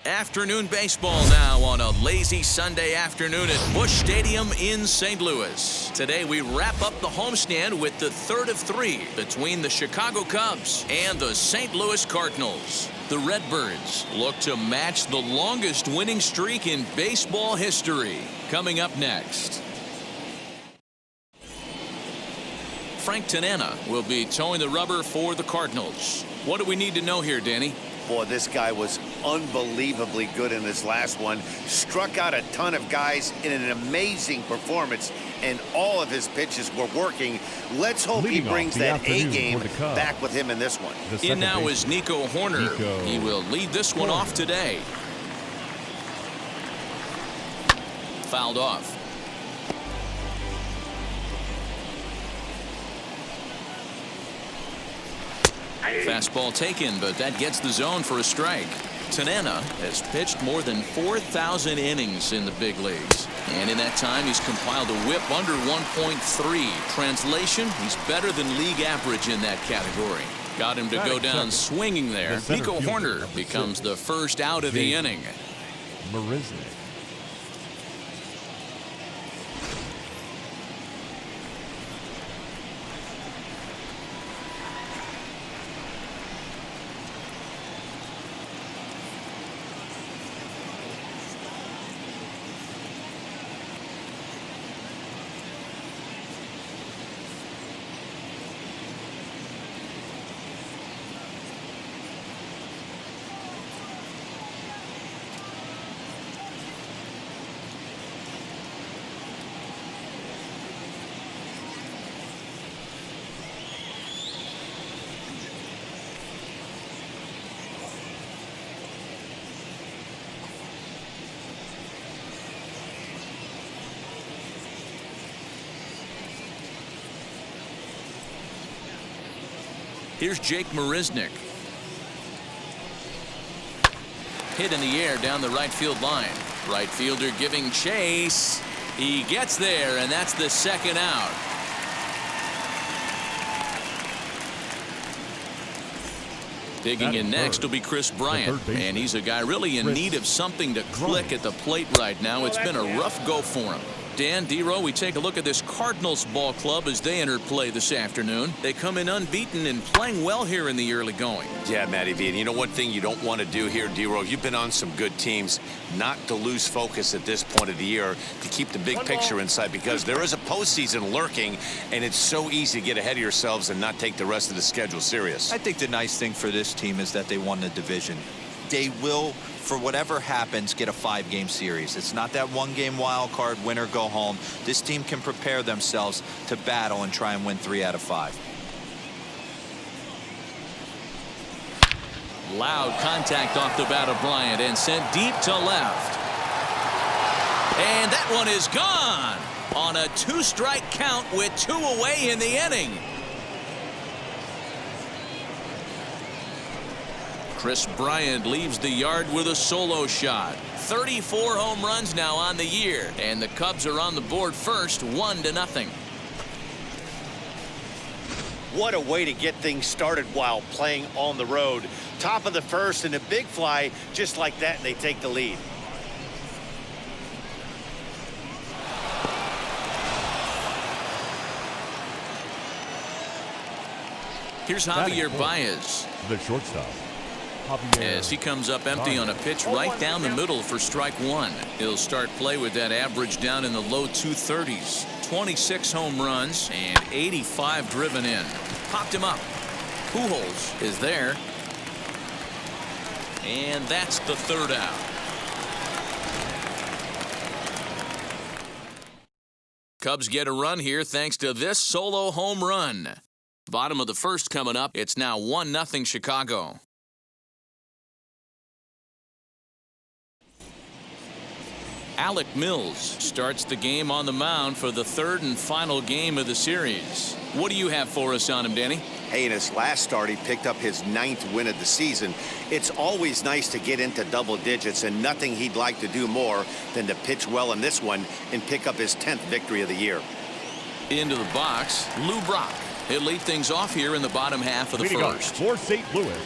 Afternoon baseball now on a lazy Sunday afternoon at Busch Stadium in St. Louis. Today we wrap up the homestand with the third of three between the Chicago Cubs and the St. Louis Cardinals. The Redbirds look to match the longest winning streak in baseball history. Coming up next. Frank Tanana will be towing the rubber for the Cardinals. What do we need to know here, Danny? Boy, this guy was unbelievably good in his last one. Struck out a ton of guys in an amazing performance, and all of his pitches were working. Let's hope he brings that A game back with him in this one. In now is Nico Hoerner. He will lead this one off today. Fouled off. Fastball taken, but that gets the zone for a strike. Tanana has pitched more than 4,000 innings in the big leagues. And in that time, he's compiled a whip under 1.3. Translation, he's better than league average in that category. Got him to go down swinging there. Nico Hoerner becomes the first out of the inning. Marisnik. Here's Jake Marisnik. Hit in the air down the right field line. Right fielder giving chase. He gets there, and that's the second out. Digging in next will be Chris Bryant, and he's a guy really in need of something to click at the plate right now. It's been a rough go for him. Dan, D-Row, we take a look at this Cardinals ball club as they enter play this afternoon. They come in unbeaten and playing well here in the early going. Yeah, Matty V. And you know one thing you don't want to do here, D-Row, you've been on some good teams, not to lose focus at this point of the year, to keep the big picture inside, because there is a postseason lurking, and it's so easy to get ahead of yourselves and not take the rest of the schedule serious. I think the nice thing for this team is that they won the division. They will, for whatever happens, get a 5-game series. It's not that 1-game wild card, win or go home. This team can prepare themselves to battle and try and win 3 out of 5. Loud contact off the bat of Bryant and sent deep to left. And that one is gone on a 2-strike count with 2 away in the inning. Chris Bryant leaves the yard with a solo shot. 34 home runs now on the year, and the Cubs are on the board first, 1-0. What a way to get things started while playing on the road. Top of the first and a big fly just like that, and they take the lead. Here's Javier Baez. The shortstop. As he comes up empty on a pitch right down the middle for strike 1. He'll start play with that average down in the low 230s. 26 home runs and 85 driven in. Popped him up. Pujols is there. And that's the third out. Cubs get a run here thanks to this solo home run. Bottom of the first coming up. It's now 1-0 Chicago. Alec Mills starts the game on the mound for the third and final game of the series. What do you have for us on him, Danny? Hey, in his last start, he picked up his 9th win of the season. It's always nice to get into double digits, and nothing he'd like to do more than to pitch well in this one and pick up his 10th victory of the year. Into the box, Lou Brock. He'll lead things off here in the bottom half of the first. For St. Louis,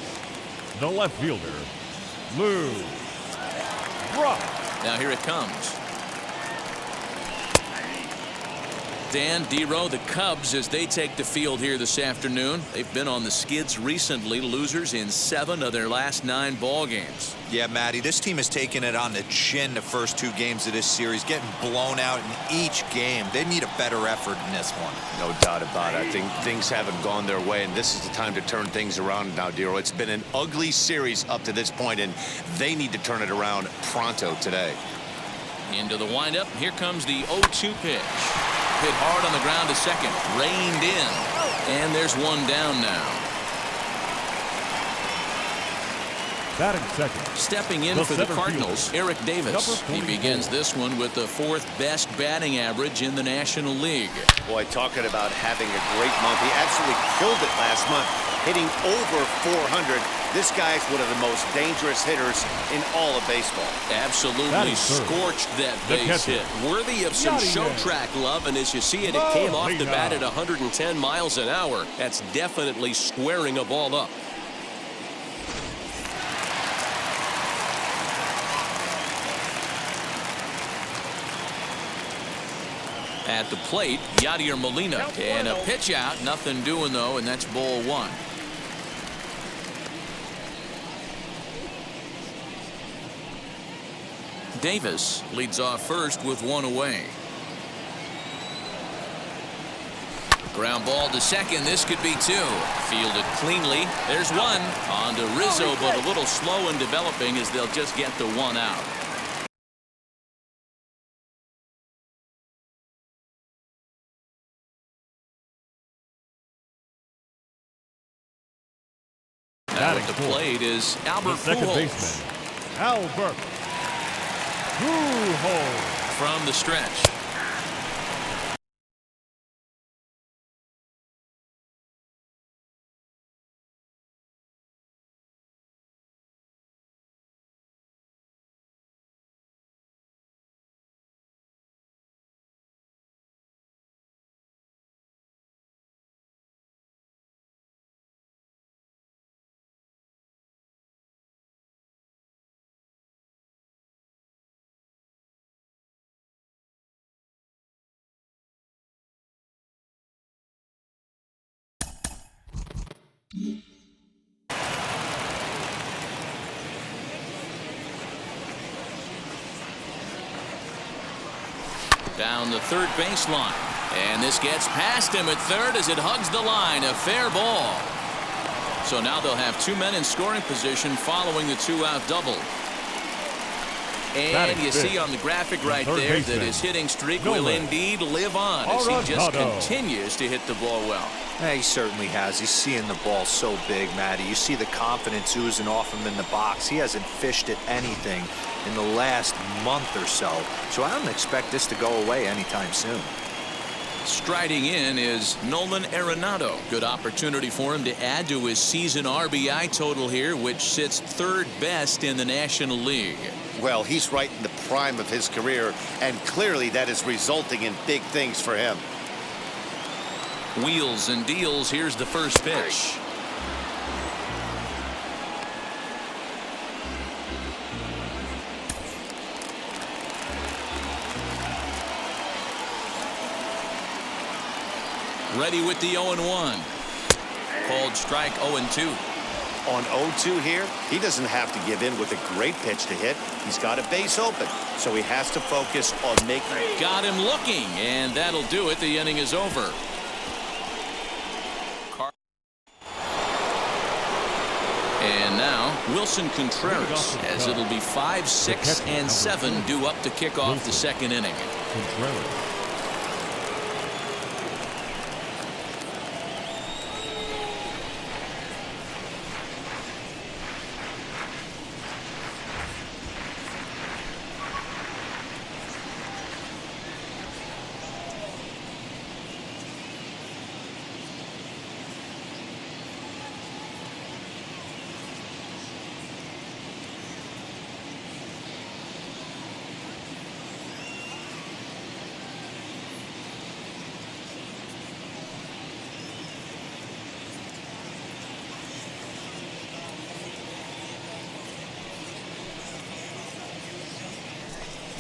the left fielder, Lou Struck. Now here it comes. Dan, Dero, the Cubs, as they take the field here this afternoon. They've been on the skids recently, losers in 7 of their last 9 ball games. Yeah, Matty, this team has taken it on the chin the first 2 games of this series, getting blown out in each game. They need a better effort in this one. No doubt about it. I think things haven't gone their way, and this is the time to turn things around now, Dero. It's been an ugly series up to this point, and they need to turn it around pronto today. Into the windup. Here comes the 0-2 pitch. Hit hard on the ground to second. Reined in. And there's one down now. Batting second. Stepping in for the Cardinals, Eric Davis. He begins this one with the 4th best batting average in the National League. Boy, talking about having a great month. He absolutely killed it last month, hitting over 400. This guy's one of the most dangerous hitters in all of baseball. Absolutely scorched that base hit. Worthy of some show track love, and as you see it, it came off the bat at 110 miles an hour. That's definitely squaring a ball up. At the plate, Yadier Molina. And a pitch out. Nothing doing, though, and that's ball 1. Davis leads off first with 1 away. Ground ball to second. This could be 2. Fielded cleanly. There's 1. On to Rizzo, but a little slow in developing as they'll just get the 1 out. Now at the plate is Albert second Pujols. baseman, Albert Pujols. From the stretch. Down the third baseline. And this gets past him at third as it hugs the line. A fair ball. So now they'll have 2 men in scoring position following the 2-out double. And you see on the graphic right there that his hitting streak will indeed live on as he just continues to hit the ball well. Yeah, he certainly has. He's seeing the ball so big, Matty. You see the confidence oozing off him in the box. He hasn't fished at anything in the last month or so. So I don't expect this to go away anytime soon. Striding in is Nolan Arenado. Good opportunity for him to add to his season RBI total here, which sits 3rd best in the National League. Well, he's right in the prime of his career, and clearly that is resulting in big things for him. Wheels and deals. Here's the first pitch. Ready with the 0-1. Called strike 0-2. On 0-2 here, he doesn't have to give in with a great pitch to hit. He's got a base open, so he has to focus on making. Got him looking, and that'll do it. The inning is over. And now Wilson Contreras, as it'll be 5, 6, and 7 due up to kick off the second inning. Contreras.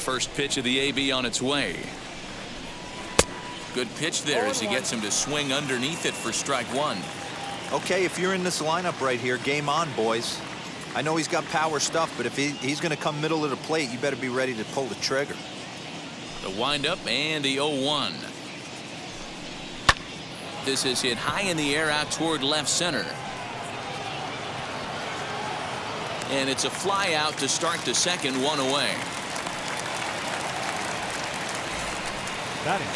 first pitch of the AB on its way. Good pitch there as he gets him to swing underneath it for strike one. Okay, if you're in this lineup right here, game on, boys. I know he's got power stuff, but if he's going to come middle of the plate, you better be ready to pull the trigger. The windup and the 0-1. This is hit high in the air out toward left center. And it's a fly out to start the second, one away.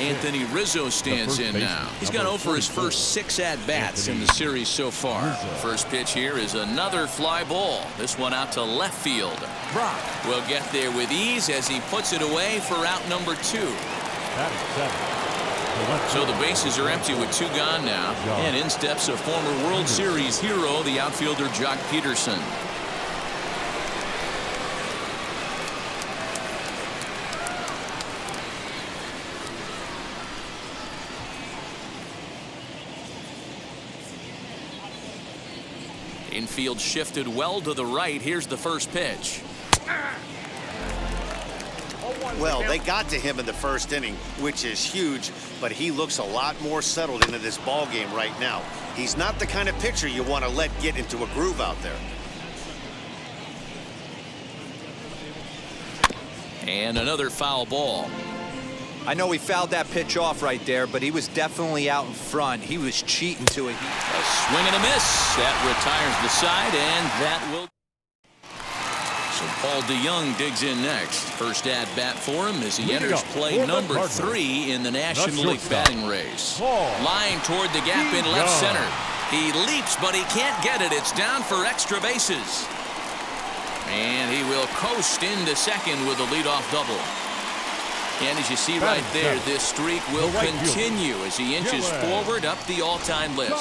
Anthony Rizzo stands in now. He's gone over his first 6 at-bats in the series so far. First pitch here is another fly ball. This one out to left field. Will get there with ease as he puts it away for out number 2. So the bases are empty with 2 gone now. And in steps a former World Series hero, the outfielder Jock Peterson. Infield shifted well to the right. Here's the first pitch. Well, they got to him in the first inning, which is huge, but he looks a lot more settled into this ball game right now. He's not the kind of pitcher you want to let get into a groove out there. And another foul ball. I know he fouled that pitch off right there, but he was definitely out in front. He was cheating to it. A swing and a miss. That retires the side, and that will. So Paul DeYoung digs in next. First at bat for him as he enters play number 3 in the National League batting race. Line toward the gap in left center. He leaps, but he can't get it. It's down for extra bases. And he will coast into second with a leadoff double. And as you see right there, this streak will continue as he inches forward up the all-time list.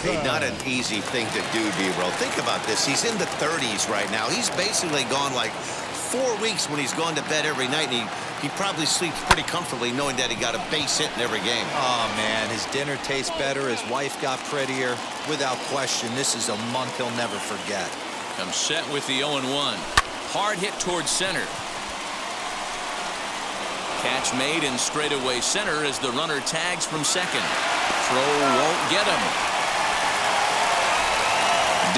Hey, not an easy thing to do, D-Roll. Think about this. He's in the 30s right now. He's basically gone like 4 weeks when he's gone to bed every night, and he probably sleeps pretty comfortably knowing that he got a base hit in every game. Oh, man, his dinner tastes better. His wife got prettier. Without question, this is a month he'll never forget. Comes set with the 0-1. Hard hit towards center. Catch made in straightaway center as the runner tags from second. Throw won't get him.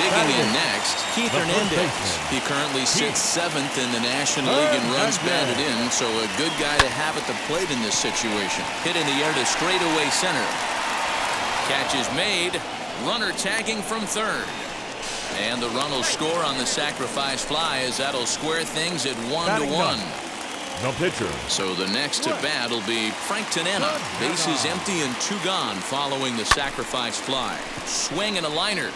Digging in next, Keith Hernandez. He currently sits 7th in the National League in runs batted in, so a good guy to have at the plate in this situation. Hit in the air to straightaway center. Catch is made. Runner tagging from third. And the run will score on the sacrifice fly as that'll square things at 1-1. No pitcher. So the next to bat will be Frank Tanana. Bases empty and 2 gone following the sacrifice fly. Swing and a liner.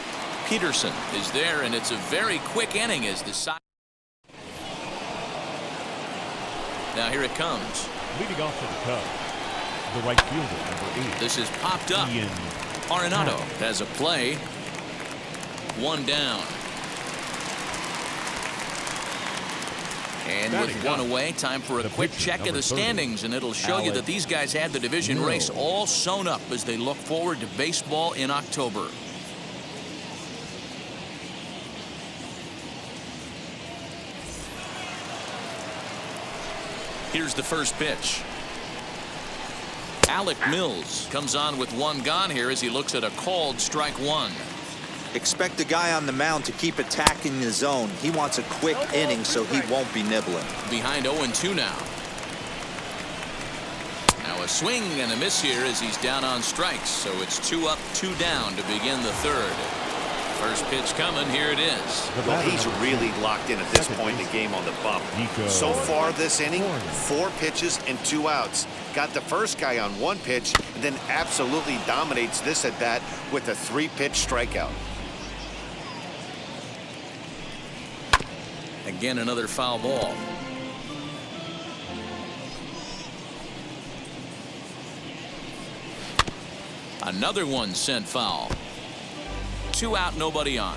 Peterson is there, and it's a very quick inning as the side. Now here it comes. Leading off for the Cubs, the right fielder, number 8. This is popped up. Arenado has a play. 1 down. And with 1 away, time for a quick check of the standings, and it'll show you that these guys had the division race all sewn up as they look forward to baseball in October. Here's the first pitch. Alec Mills comes on with 1 gone here as he looks at a called strike 1. Expect the guy on the mound to keep attacking the zone. He wants a quick inning so he won't be nibbling. Behind 0-2 now. Now a swing and a miss here as he's down on strikes. So it's 2 up, 2 down to begin the third. First pitch coming. Here it is. Well, he's really locked in at this point in the game on the bump. So far this inning, 4 pitches and 2 outs. Got the first guy on 1 pitch and then absolutely dominates this at bat with a 3-pitch strikeout. Again, another foul ball. Another one sent foul. 2 out, nobody on.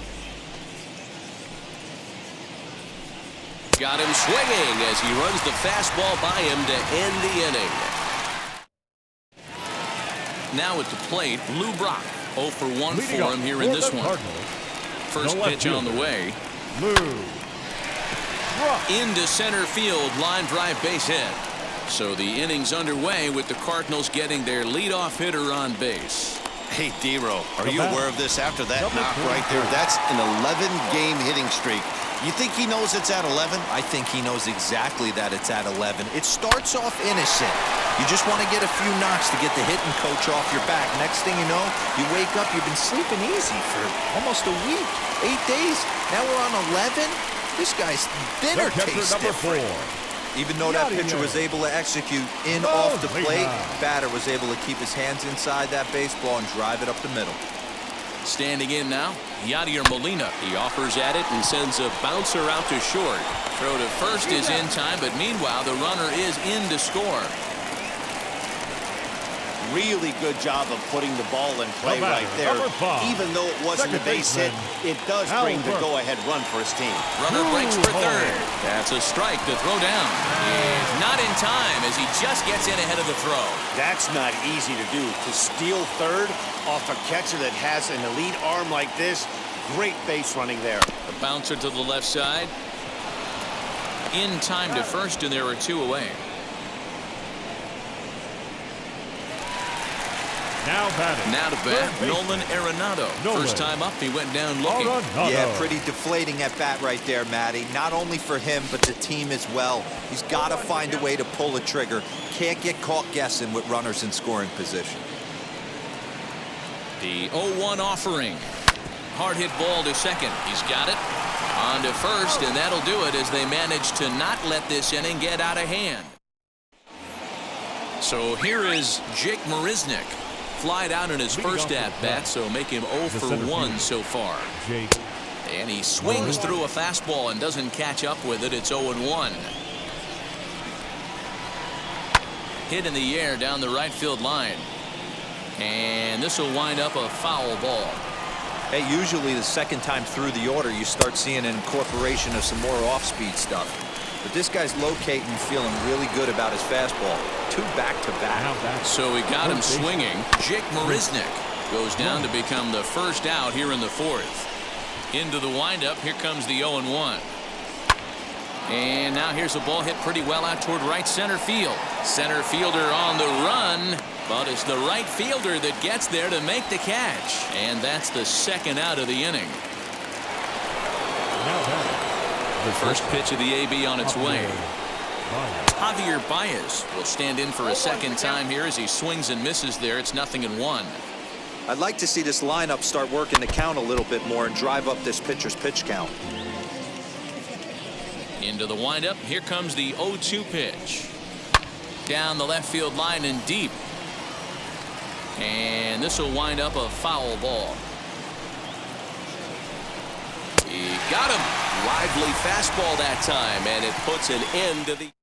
Got him swinging as he runs the fastball by him to end the inning. Now at the plate, Lou Brock. 0 for 1 for him here in this one. First pitch on the way. Lou. Into center field, line drive base hit. So the inning's underway with the Cardinals getting their leadoff hitter on base. Hey, D-Row, are you aware of this after that knock right there? That's an 11-game hitting streak. You think he knows it's at 11? I think he knows exactly that it's at 11. It starts off innocent. You just want to get a few knocks to get the hitting coach off your back. Next thing you know, you wake up, you've been sleeping easy for almost a week, 8 days. Now we're on 11. This guy's dinner tastes different. Even though that pitcher was able to execute in off the plate, batter was able to keep his hands inside that baseball and drive it up the middle. Standing in now, Yadier Molina. He offers at it and sends a bouncer out to short. Throw to first is in time, but meanwhile the runner is in to score. Really good job of putting the ball in play right there. Even though it wasn't a base hit, it does bring the go-ahead run for his team. Runner breaks for third. That's a strike to throw down. He's not in time as he just gets in ahead of the throw. That's not easy to do. To steal third off a catcher that has an elite arm like this, great base running there. A bouncer to the left side. In time to first, and there are two away. Now to bat, Nolan Arenado. First time up, he went down looking. Yeah, pretty deflating at bat right there, Matty. Not only for him, but the team as well. He's got to find a way to pull a trigger. Can't get caught guessing with runners in scoring position. The 0-1 offering. Hard hit ball to second. He's got it. On to first, and that'll do it as they manage to not let this inning get out of hand. So here is Jake Marisnick. Flied out in his first at-bat, so make him 0 for 1 so far. And he swings through a fastball and doesn't catch up with it. It's 0-1. Hit in the air down the right field line. And this will wind up a foul ball. Hey, usually the second time through the order, you start seeing an incorporation of some more off-speed stuff. But this guy's locating, feeling really good about his fastball. 2 back-to-back. So we got him swinging. Jake Marisnick goes down to become the first out here in the fourth. Into the windup. Here comes the 0-1. And now here's a ball hit pretty well out toward right center field. Center fielder on the run. But it's the right fielder that gets there to make the catch. And that's the second out of the inning. The first pitch of the AB on its way. Javier Baez will stand in for a second time here as he swings and misses there. It's 0-1. I'd like to see this lineup start working the count a little bit more and drive up this pitcher's pitch count. Into the windup. Here comes the 0-2 pitch. Down the left field line and deep. And this will wind up a foul ball. He got him. Lively fastball that time, and it puts an end to the.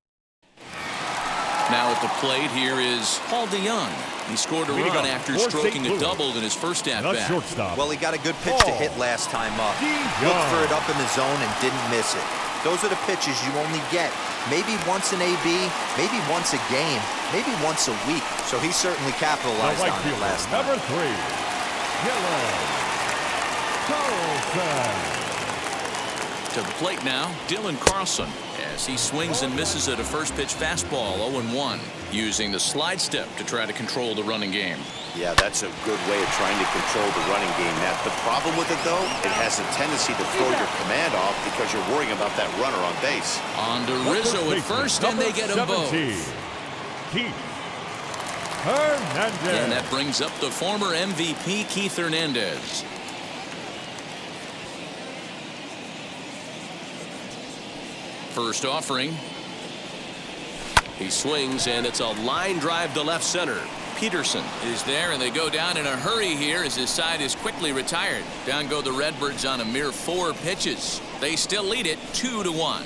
Now at the plate here is Paul DeYoung. He scored a run after stroking a double in his first at-bat. Well, he got a good pitch to hit last time up. Looked for it up in the zone and didn't miss it. Those are the pitches you only get maybe once an AB, maybe once a game, maybe once a week. So he certainly capitalized on it last time. Number 3, Carlson. To the plate now, Dylan Carlson, as he swings and misses at a first pitch fastball, 0-1, using the slide step to try to control the running game. Yeah, that's a good way of trying to control the running game. Now, the problem with it, though, it has a tendency to throw your command off because you're worrying about that runner on base. On to Rizzo at first, and they get them both. Hernandez. And that brings up the former MVP, Keith Hernandez. First offering. He swings, and it's a line drive to left center. Peterson is there, and they go down in a hurry here as his side is quickly retired. Down go the Redbirds on a mere 4 pitches. They still lead it 2-1.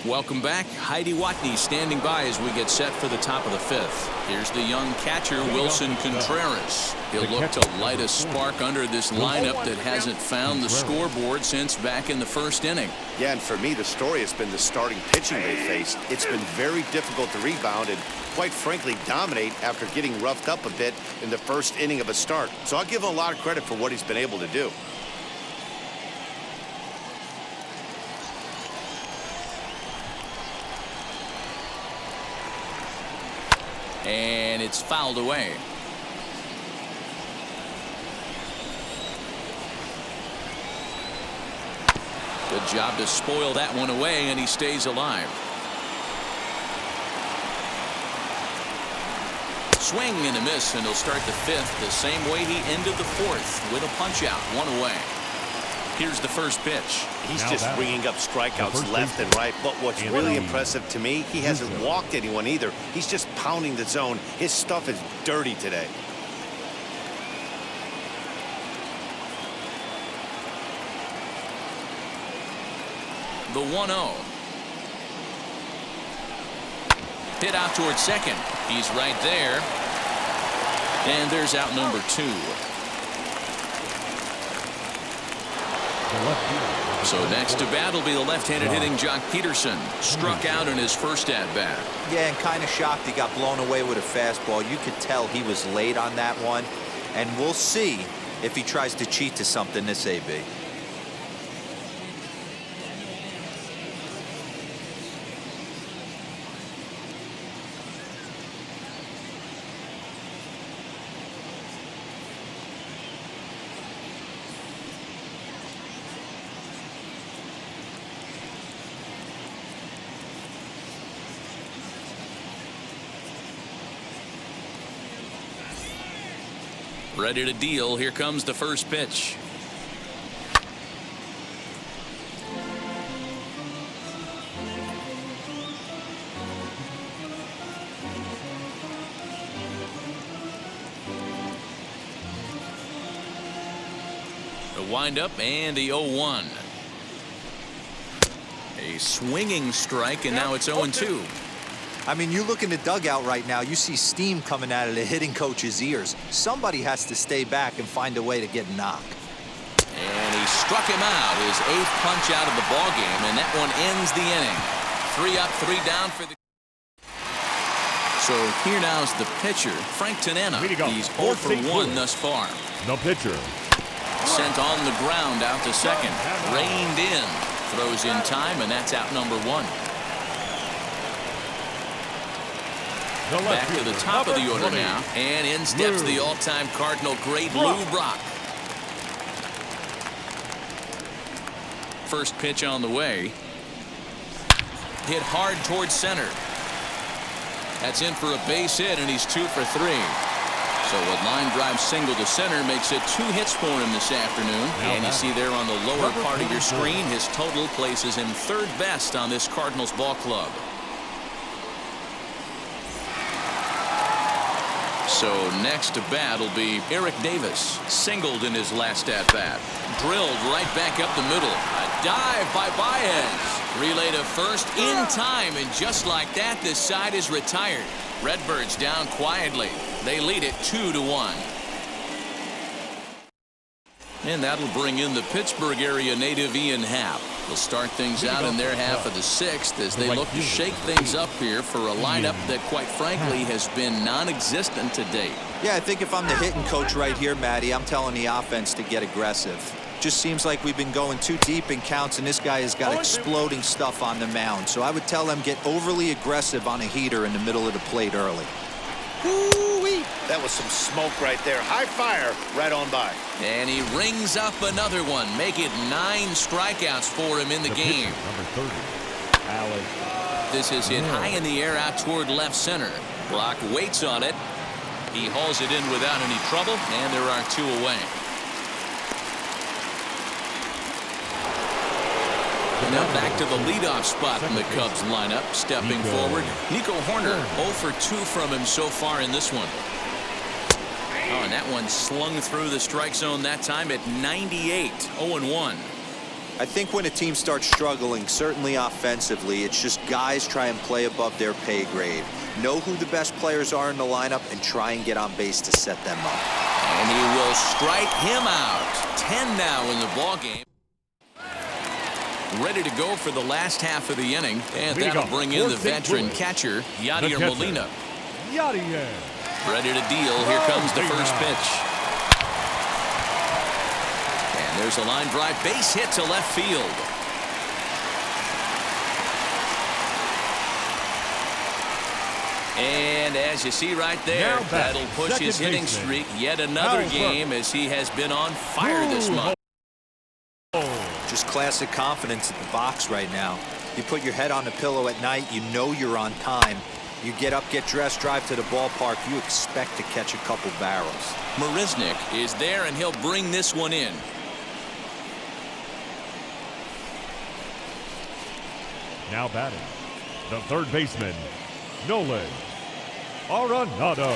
Welcome back. Heidi Watney standing by as we get set for the top of the 5th. Here's the young catcher, Wilson Contreras. He'll look to light a spark under this lineup that hasn't found the scoreboard since back in the first inning. Yeah, and for me, the story has been the starting pitching they faced. It's been very difficult to rebound and, quite frankly, dominate after getting roughed up a bit in the first inning of a start. So I'll give him a lot of credit for what he's been able to do. And it's fouled away. Good job to spoil that one away, and he stays alive. Swing and a miss, and he'll start the fifth the same way he ended the fourth, with a punch out, one away. Here's the first pitch. He's just bringing up strikeouts left and right. But what's really impressive to me, he hasn't walked anyone either. He's just pounding the zone. His stuff is dirty today. The 1-0. Hit out towards second. He's right there. And there's out number 2. So next to bat will be the left-handed hitting Jock Peterson. Struck out in his first at-bat. Yeah, and kind of shocked he got blown away with a fastball. You could tell he was late on that one. And we'll see if he tries to cheat to something this AB. Ready to deal. Here comes the first pitch. The windup and the 0-1. A swinging strike, and now it's 0-2. I mean, you look in the dugout right now, you see steam coming out of the hitting coach's ears. Somebody has to stay back and find a way to get knocked. And he struck him out, his 8th punch out of the ballgame, and that one ends the inning. 3 up, 3 down for the... So here now is the pitcher, Frank Tanana. He's 0 for 1 thus far. The pitcher. Sent on the ground out to second. Reined in. Throws in time, and that's out number 1. Back to the top of the order now, and in steps the all-time Cardinal great Lou Brock. First pitch on the way. Hit hard towards center. That's in for a base hit, and he's 2 for 3. So a line drive single to center makes it 2 hits for him this afternoon. And you see there on the lower part of your screen, his total places him 3rd best on this Cardinals ball club. So next to bat will be Eric Davis. Singled in his last at-bat. Drilled right back up the middle. A dive by Baez. Relay to first in time, and just like that, this side is retired. Redbirds down quietly. They lead it 2-1. And that'll bring in the Pittsburgh area native Ian Happ. They'll start things out in their half of the 6th as they look to shake things up here for a lineup that, quite frankly, has been non-existent to date. Yeah, I think if I'm the hitting coach right here, Matty, I'm telling the offense to get aggressive. Just seems like we've been going too deep in counts, and this guy has got exploding stuff on the mound. So I would tell them get overly aggressive on a heater in the middle of the plate early. Woo-wee. That was some smoke right there. High fire right on by. And he rings up another one. Make it 9 strikeouts for him in the game. Number 30, Alex. This is hit high in the air out toward left center. Brock waits on it. He hauls it in without any trouble, and there are 2 away. And now back to the leadoff spot in the Cubs lineup. Stepping forward, Nico Horner. 0 for 2 from him so far in this one. Oh, and that one slung through the strike zone that time at 98. 0-1. I think when a team starts struggling, certainly offensively, it's just guys try and play above their pay grade. Know who the best players are in the lineup and try and get on base to set them up. And will strike him out. 10 now in the ballgame. Ready to go for the last half of the inning, and that'll bring in the veteran catcher, Yadier Molina. Yadier. Ready to deal. Here comes the first pitch. And there's a line drive base hit to left field. And as you see right there, that'll push his hitting streak yet another game as he has been on fire this month. Just classic confidence at the box right now. You put your head on the pillow at night, you know you're on time. You get up, get dressed, drive to the ballpark, you expect to catch a couple barrels. Marisnick is there, and he'll bring this one in. Now batting, the third baseman, Nolan Arenado.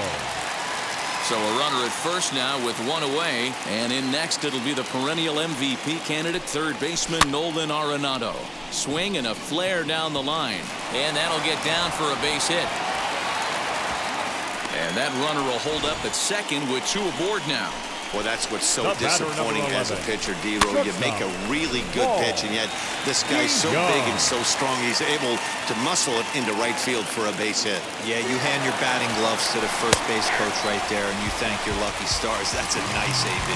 So a runner at first now with one away, and in next it'll be the perennial MVP candidate, third baseman Nolan Arenado. Swing and a flare down the line, and that'll get down for a base hit. And that runner will hold up at second with two aboard now. Well, that's what's so disappointing as a pitcher, D-Row. You make a really good pitch, and yet this guy's so big and so strong, he's able to muscle it into right field for a base hit. Yeah, you hand your batting gloves to the first base coach right there, and you thank your lucky stars. That's a nice AB.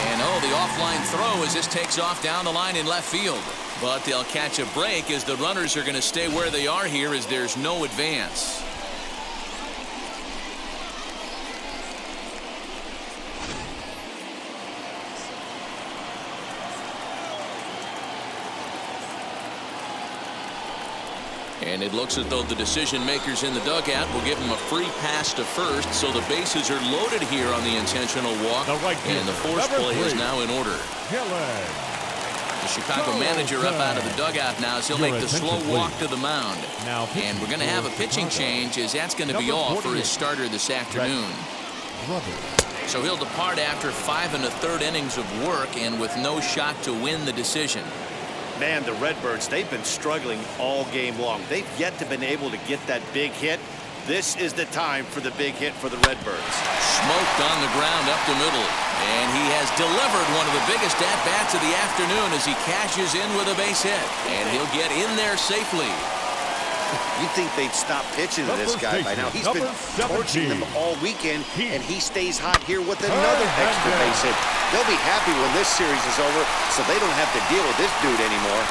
And the offline throw as this takes off down the line in left field. But they'll catch a break as the runners are going to stay where they are here as there's no advance. And it looks as though the decision makers in the dugout will give him a free pass to first, so the bases are loaded here on the intentional walk, and the force play is now in order. The Chicago manager up out of the dugout now as he'll make the slow walk to the mound. And we're going to have a pitching change as that's going to be off for his starter this afternoon. So he'll depart after 5 1/3 innings of work and with no shot to win the decision. Man, the Redbirds, they've been struggling all game long. They've yet to been able to get that big hit. This is the time for the big hit for the Redbirds. Smoked on the ground up the middle. And he has delivered one of the biggest at-bats of the afternoon as he cashes in with a base hit. And he'll get in there safely. You'd think they'd stop pitching to this guy by now. He's been torching them all weekend, and he stays hot here with another extra base hit. They'll be happy when this series is over, so they don't have to deal with this dude anymore.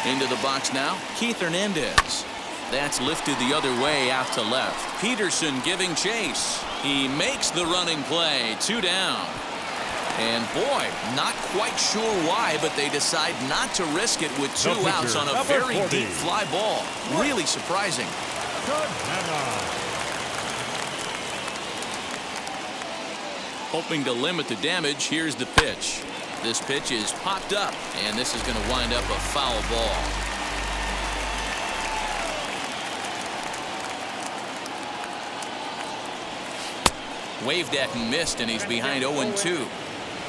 Into the box now, Keith Hernandez. That's lifted the other way out to left. Peterson giving chase. He makes the running play. 2 down. And boy, not quite sure why, but they decide not to risk it with 2 outs on a very deep fly ball. Really surprising. Hoping to limit the damage, here's the pitch. This pitch is popped up, and this is going to wind up a foul ball. Waved at and missed, and he's behind 0-2.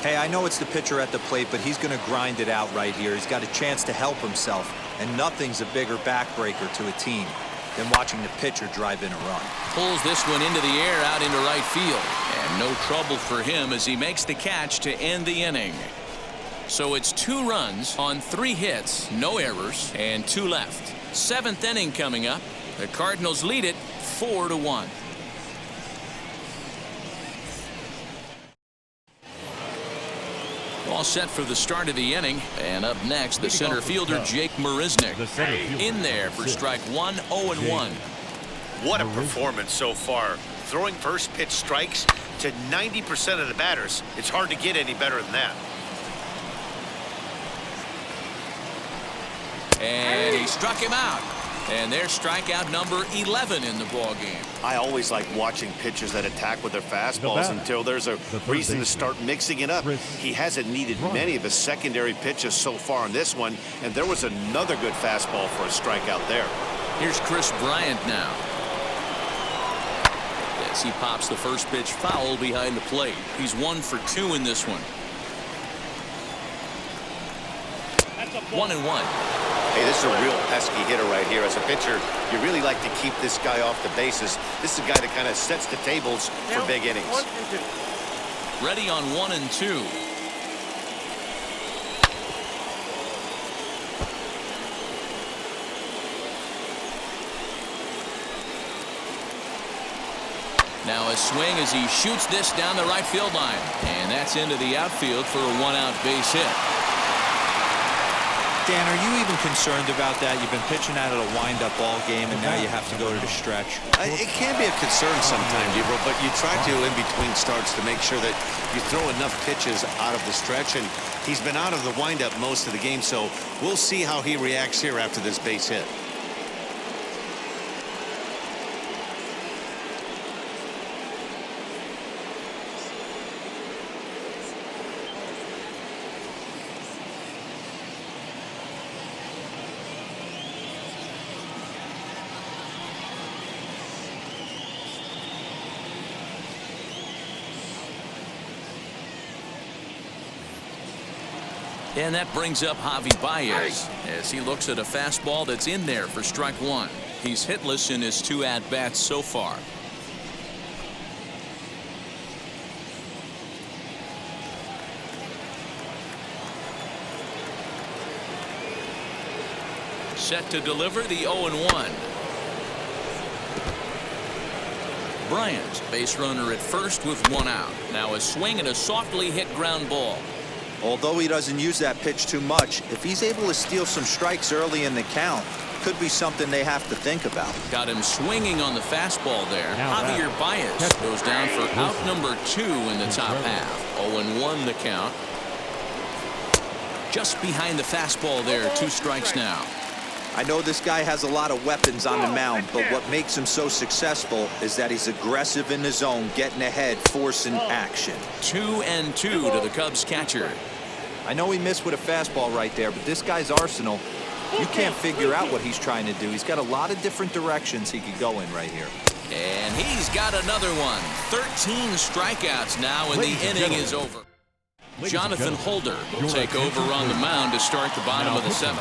Hey, I know it's the pitcher at the plate, but he's going to grind it out right here. He's got a chance to help himself, and nothing's a bigger backbreaker to a team than watching the pitcher drive in a run. Pulls this one into the air out into right field, and no trouble for him as he makes the catch to end the inning. So it's 2 runs on 3 hits, no errors, and 2 left. 7th inning coming up. The Cardinals lead it 4-1. All set for the start of the inning, and up next the center fielder Jake Marisnick in there for strike 1. 0-1. What a performance so far. Throwing first pitch strikes to 90% of the batters. It's hard to get any better than that. And he struck him out. And there's strikeout number 11 in the ball game. I always like watching pitchers that attack with their fastballs until there's a reason to start mixing it up. He hasn't needed many of his secondary pitches so far in this one, and there was another good fastball for a strikeout there. Here's Chris Bryant now. As he pops the first pitch foul behind the plate. He's 1 for 2 in this one. 1-1. Hey, this is a real pesky hitter right here. As a pitcher, you really like to keep this guy off the bases. This is a guy that kind of sets the tables for big innings. Ready on 1-2. Now a swing as he shoots this down the right field line. And that's into the outfield for a 1-out base hit. Dan, are you even concerned about that? You've been pitching out of a wind-up ball game, and now you have to go to the stretch. It can be a concern sometimes, Debro, but you try to, in between starts, to make sure that you throw enough pitches out of the stretch. And he's been out of the wind-up most of the game, so we'll see how he reacts here after this base hit. And that brings up Javier Baez as he looks at a fastball that's in there for strike one. He's hitless in his 2 at-bats so far. Set to deliver the 0-1. Bryant, base runner at first with 1 out. Now a swing and a softly hit ground ball. Although he doesn't use that pitch too much, if he's able to steal some strikes early in the count, could be something they have to think about. Got him swinging on the fastball there. Javier Baez goes down for out number 2 in the top half. 0-1 the count. Just behind the fastball there. 2 strikes now. I know this guy has a lot of weapons on the mound, but what makes him so successful is that he's aggressive in the zone, getting ahead, forcing action. 2-2 to the Cubs catcher. I know he missed with a fastball right there, but this guy's arsenal, you can't figure out what he's trying to do. He's got a lot of different directions he could go in right here. And he's got another one. 13 strikeouts now, and the inning is over. Jonathan Holder will take over on the mound to start the bottom of the 7th.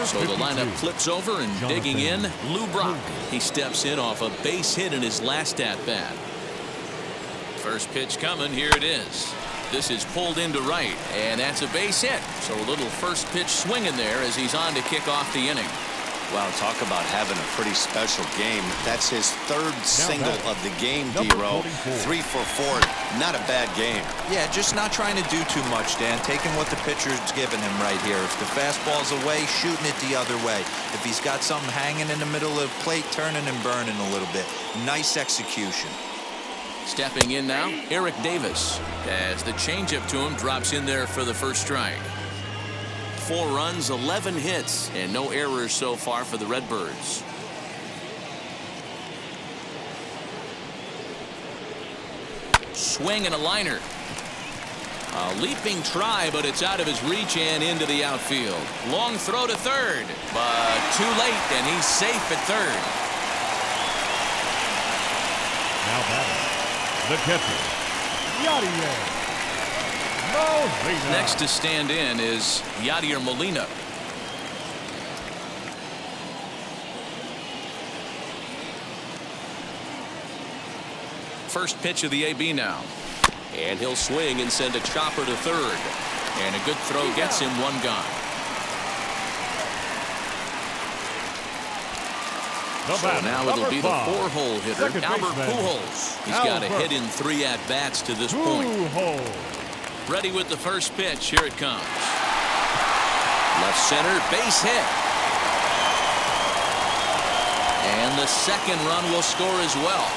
So the lineup flips over, and digging in, Lou Brock. He steps in off a base hit in his last at-bat. First pitch coming. Here it is. This is pulled into right, and that's a base hit. So a little first pitch swing in there as he's on to kick off the inning. Wow, talk about having a pretty special game. That's his 3rd single of the game, D-Row. 3 for 4. Not a bad game. Yeah, just not trying to do too much, Dan. Taking what the pitcher's giving him right here. If the fastball's away, shooting it the other way. If he's got something hanging in the middle of the plate, turning and burning a little bit. Nice execution. Stepping in now, Eric Davis, as the changeup to him drops in there for the first strike. 4 runs, 11 hits, and no errors so far for the Redbirds. Swing and a liner. A leaping try, but it's out of his reach and into the outfield. Long throw to third, but too late, and he's safe at third. Now batting, the catcher, Javier. Next to stand in is Yadier Molina. First pitch of the AB now. And he'll swing and send a chopper to third. And a good throw gets him 1 gone. So now it'll be the 4-hole hitter, Albert Pujols. He's got a hit in 3 at-bats to this point. Ready with the first pitch. Here it comes. Left center, base hit. And the second run will score as well.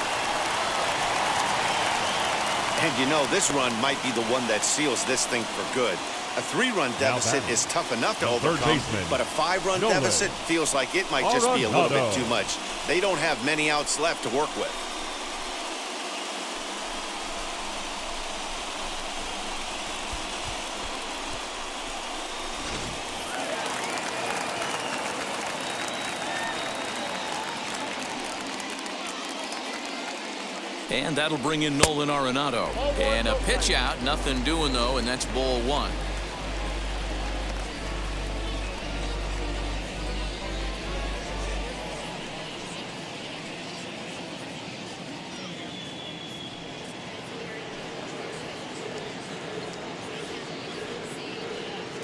And you know, this run might be the one that seals this thing for good. A 3-run deficit is tough enough to overcome, but a 5-run deficit feels like it might just be a little bit too much. They don't have many outs left to work with. And that'll bring in Nolan Arenado. And a pitch out, nothing doing though, and that's ball 1.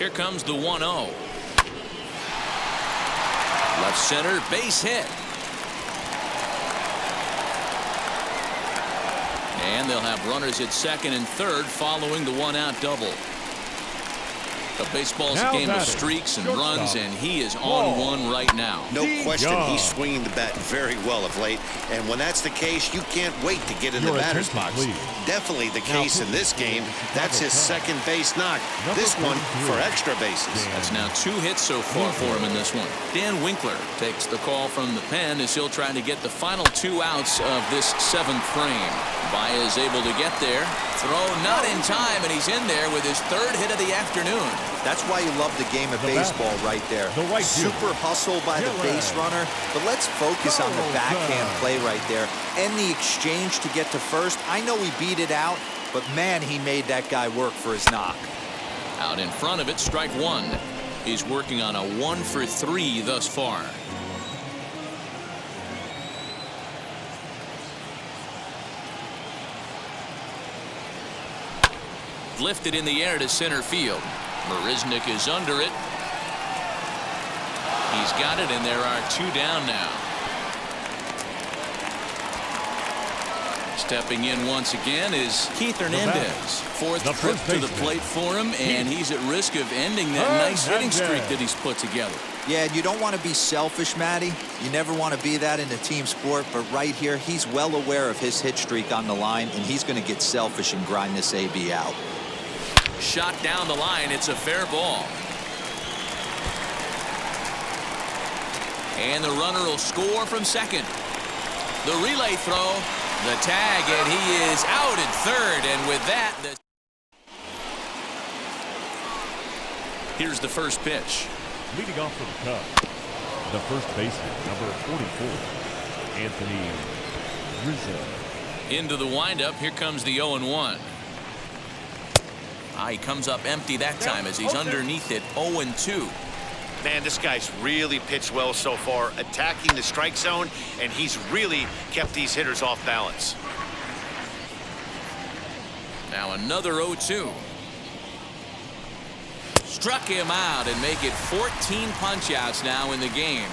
Here comes the 1-0. Left center, base hit. And they'll have runners at second and third following the one-out double. The baseball's a game of streaks and runs, and he is on one right now. No question, he's swinging the bat very well of late. And when that's the case, you can't wait to get in the batter's box. Definitely the case in this game. That's his second base knock. This one for extra bases. That's now 2 hits so far for him in this one. Dan Winkler takes the call from the pen as he'll try to get the final 2 outs of this 7th frame. Baez able to get there. Throw not in time, and he's in there with his 3rd hit of the afternoon. That's why you love the game of baseball right there. Super hustle by the base runner, but let's focus on the backhand play right there and the exchange to get to first. I know he beat it out, but man, he made that guy work for his knock. Out in front of it, strike 1. He's working on a 1 for 3 thus far. Lifted in the air to center field. Marisnik is under it. He's got it, and there are 2 down now. Stepping in once again is Keith Hernandez. 4th trip to the plate for him, and he's at risk of ending that nice hitting streak that he's put together. Yeah, and you don't want to be selfish, Matty. You never want to be that in a team sport, but right here, he's well aware of his hit streak on the line, and he's going to get selfish and grind this AB out. Shot down the line. It's a fair ball. And the runner will score from second. The relay throw, the tag, and he is out at third. And with that, here's the first pitch. Leading off for the Cubs, the first baseman, number 44, Anthony Rizzo. Into the windup. Here comes the 0-1. He comes up empty that time as he's underneath it. 0-2. Man, this guy's really pitched well so far, attacking the strike zone, and he's really kept these hitters off balance. Now another 0-2. Struck him out and make it 14 punch-outs now in the game.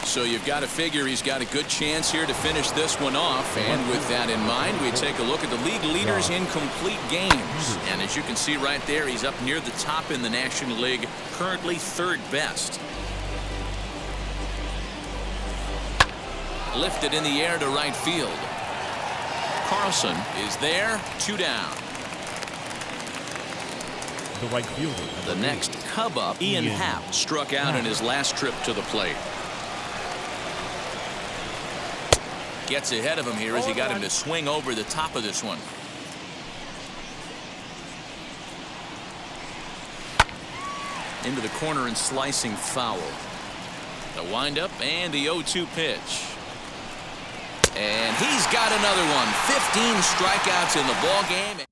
So you've got to figure he's got a good chance here to finish this one off. And with that in mind, we take a look at the league leaders in complete games. And as you can see right there, he's up near the top in the National League, currently 3rd best. Lifted in the air to right field. Carlson is there, 2 down. The right fielder. The next Cub up, Ian Happ, struck out in his last trip to the plate. Gets ahead of him here as he got him to swing over the top of this one. Into the corner and slicing foul. The windup and the 0-2 pitch. And he's got another one. 15 strikeouts in the ball game.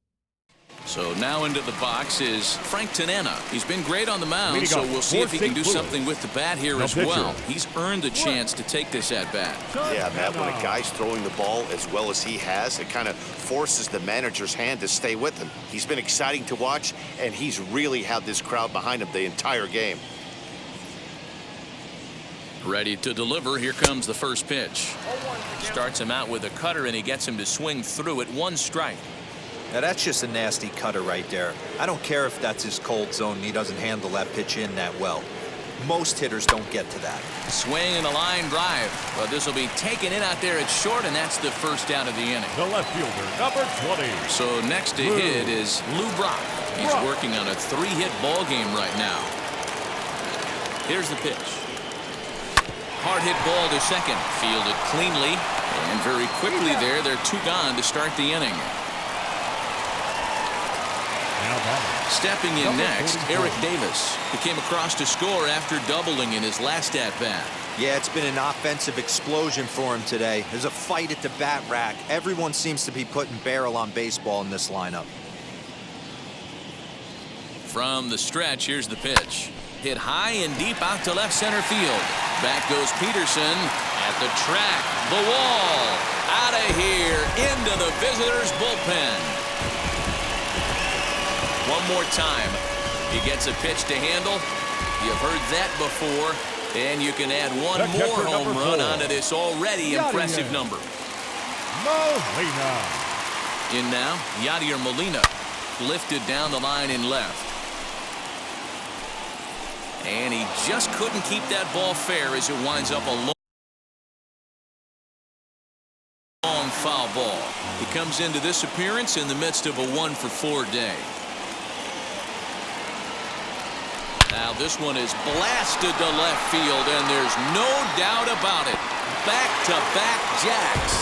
So now into the box is Frank Tanana. He's been great on the mound, so we'll see if he can do something with the bat here as well. He's earned the chance to take this at bat. Yeah, Matt, when a guy's throwing the ball as well as he has, it kind of forces the manager's hand to stay with him. He's been exciting to watch, and he's really had this crowd behind him the entire game. Ready to deliver. Here comes the first pitch. Starts him out with a cutter, and he gets him to swing through it. 1 strike. Now that's just a nasty cutter right there. I don't care if that's his cold zone and he doesn't handle that pitch in that well. Most hitters don't get to that. Swing and a line drive. But this will be taken in out there at short, and that's the first out of the inning. The left fielder, number 20. So next to hit is Lou Brock. He's working on a 3-hit ball game right now. Here's the pitch. Hard hit ball to second. Fielded cleanly. And very quickly there, they're 2 gone to start the inning. Stepping in next, Eric Davis, who came across to score after doubling in his last at-bat. Yeah, it's been an offensive explosion for him today. There's a fight at the bat rack. Everyone seems to be putting barrel on baseball in this lineup. From the stretch, here's the pitch. Hit high and deep out to left center field. Back goes Peterson at the track. The wall. Out of here. Into the visitors' bullpen. One more time. He gets a pitch to handle. You've heard that before. And you can add one more home run onto this already impressive number. Molina. In now, Yadier Molina. Lifted down the line in left. And he just couldn't keep that ball fair as it winds up a long foul ball. He comes into this appearance in the midst of a 1-for-4 day. Now this one is blasted to left field, and there's no doubt about it. Back-to-back jacks.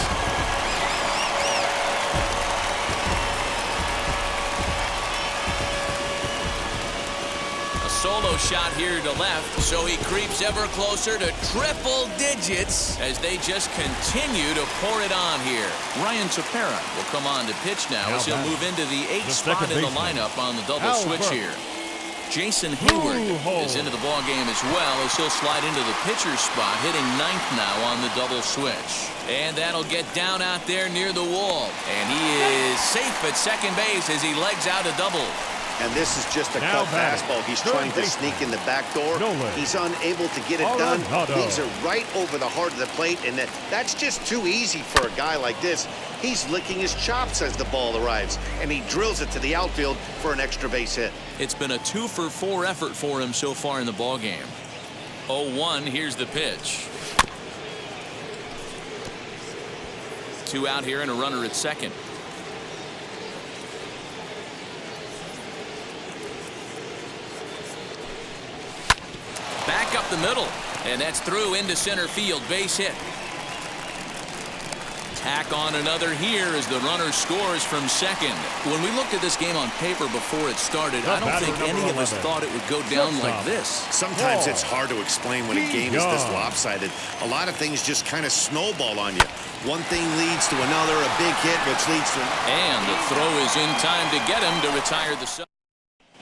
A solo shot here to left, so he creeps ever closer to triple digits as they just continue to pour it on here. Ryan Tepera will come on to pitch now as he'll move into the 8th spot in the lineup on the double switch here. Jason Hayward is into the ball game as well as he'll slide into the pitcher's spot, hitting 9th now on the double switch. And that'll get down out there near the wall. And he is safe at second base as he legs out a double. And this is just a cut fastball. He's trying to sneak in the back door. He's unable to get it done. Leaves it right over the heart of the plate, and that's just too easy for a guy like this. He's licking his chops as the ball arrives, and he drills it to the outfield for an extra base hit. It's been a 2-for-4 effort for him so far in the ball game. 0-1, here's the pitch. 2 out here and a runner at second. Back up the middle, and that's through into center field, base hit. Tack on another here as the runner scores from second. When we looked at this game on paper before it started, I don't think any of us thought it would go down like this. Sometimes it's hard to explain when a game is this lopsided. A lot of things just kind of snowball on you. One thing leads to another, a big hit, which leads to... And the throw is in time to get him to retire the sub.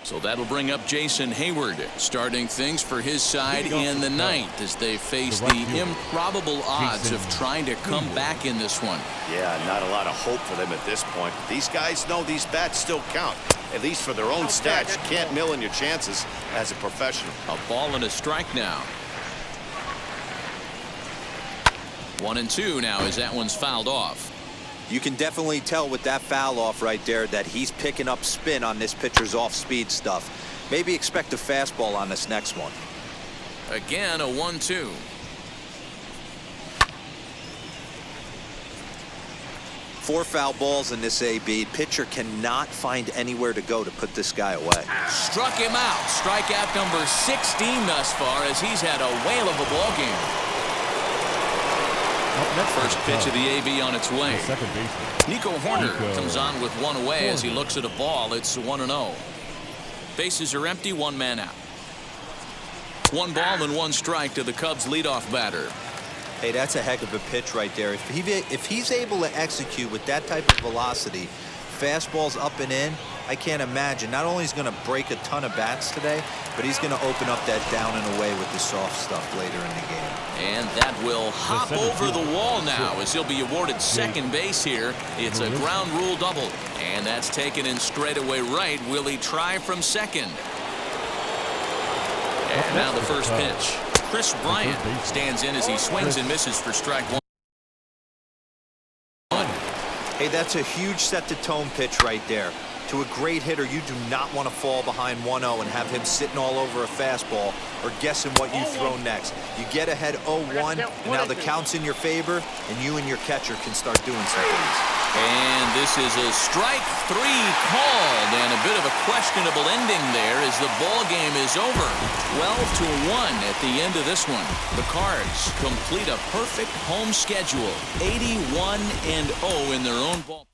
So that'll bring up Jason Hayward, starting things for his side in the 9th as they face the improbable odds of trying to come back in this one. Yeah, not a lot of hope for them at this point. These guys know these bats still count, at least for their own stats. You can't mill in your chances as a professional. A ball and a strike now. 1-2 now as that one's fouled off. You can definitely tell with that foul off right there that he's picking up spin on this pitcher's off-speed stuff. Maybe expect a fastball on this next one. Again, a 1-2. Four foul balls in this AB. Pitcher cannot find anywhere to go to put this guy away. Struck him out. Strikeout number 16 thus far as he's had a whale of a ball game. First pitch of the AB on its way. Nico Horner comes on with one away as he looks at a ball. It's 1-0. Bases are empty, one man out. 1 ball and 1 strike to the Cubs leadoff batter. Hey, that's a heck of a pitch right there. If he's able to execute with that type of velocity, fastballs up and in, I can't imagine. Not only is he going to break a ton of bats today, but he's going to open up that down and away with the soft stuff later in the game. And that will hop over the wall now as he'll be awarded second base here. It's a ground rule double. And that's taken in straightaway right. Will he try from second? And now the first pitch. Chris Bryant stands in as he swings and misses for strike 1. Hey, that's a huge set-the-tone pitch right there. To a great hitter, you do not want to fall behind 1-0 and have him sitting all over a fastball or guessing what you throw next. You get ahead 0-1, and now the count's in your favor, and you and your catcher can start doing some things. And this is a strike 3 called, and a bit of a questionable ending there as the ball game is over. 12-1 at the end of this one. The Cards complete a perfect home schedule, 81-0 in their own ball.